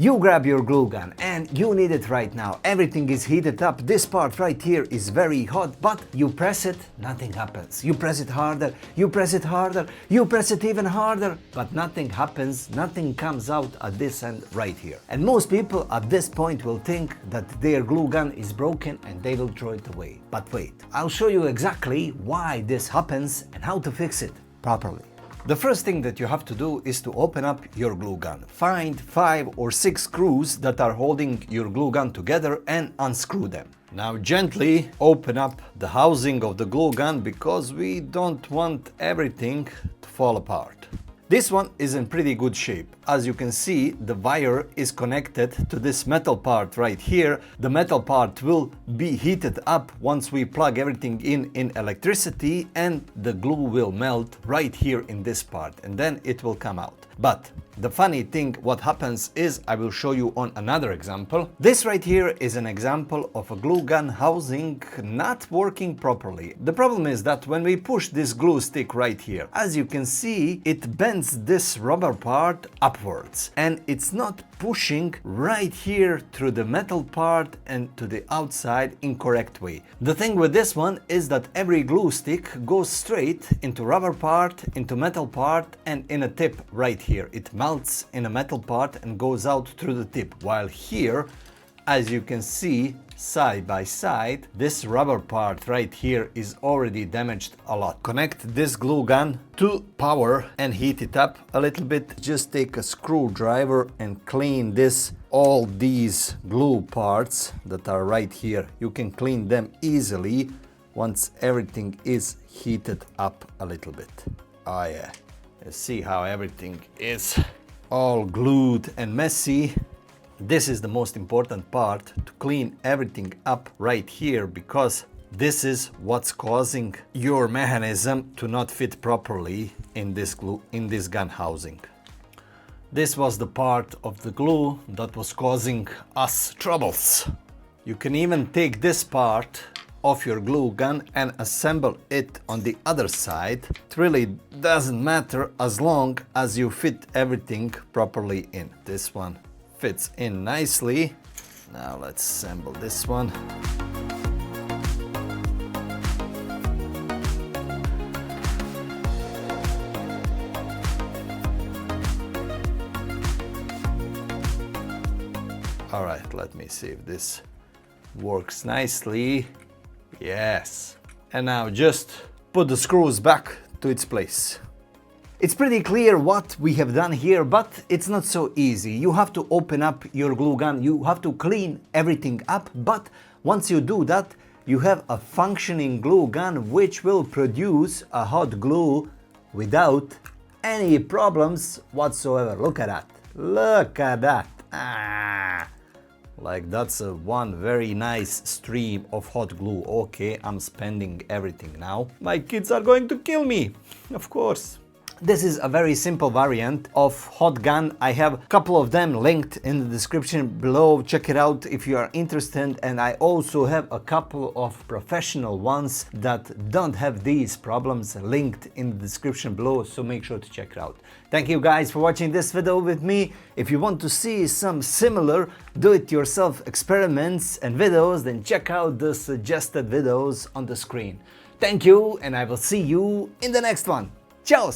You grab your glue gun and you need it right now. Everything is heated up. This part right here is very hot, but you press it, nothing happens. You press it harder, you press it harder, you press it even harder, but nothing happens, nothing comes out at this end right here. And most people at this point will think that their glue gun is broken and they will throw it away. But wait, I'll show you exactly why this happens and how to fix it properly. The first thing that you have to do is to open up your glue gun. Find 5 or 6 screws that are holding your glue gun together and unscrew them. Now gently open up the housing of the glue gun because we don't want everything to fall apart. This one is in pretty good shape. As you can see, the wire is connected to this metal part right here. The metal part will be heated up once we plug everything in electricity, and the glue will melt right here in this part, and then it will come out. But the funny thing what happens is, I will show you on another example. This right here is an example of a glue gun housing not working properly. The problem is that when we push this glue stick right here, as you can see, it bends this rubber part upwards and it's not pushing right here through the metal part and to the outside in correct way. The thing with this one is that every glue stick goes straight into rubber part, into metal part, and in a tip right here. It melts in a metal part and goes out through the tip, while here, as you can see side by side, this rubber part right here is already damaged a lot. Connect this glue gun to power and heat it up a little bit. Just take a screwdriver and clean all these glue parts that are right here. You can clean them easily once everything is heated up a little bit. Oh yeah, you see how everything is all glued and messy. This is the most important part, to clean everything up right here, because this is what's causing your mechanism to not fit properly in this gun housing. This was the part of the glue that was causing us troubles. You can even take this part of your glue gun and assemble it on the other side. It really doesn't matter as long as you fit everything properly in. This one fits in nicely. Now let's assemble this one. All right, let me see if this works nicely. Yes. And now just put the screws back to its place. It's pretty clear what we have done here, but it's not so easy. You have to open up your glue gun, you have to clean everything up, but once you do that, you have a functioning glue gun which will produce a hot glue without any problems whatsoever. Look at that. Look at that. Like that's one very nice stream of hot glue. Okay, I'm spending everything now. My kids are going to kill me, of course. This is a very simple variant of hot gun. I have a couple of them linked in the description below. Check it out if you are interested. And I also have a couple of professional ones that don't have these problems linked in the description below, so make sure to check it out. Thank you guys for watching this video with me. If you want to see some similar do-it-yourself experiments and videos, then check out the suggested videos on the screen. Thank you, and I will see you in the next one. Ciao!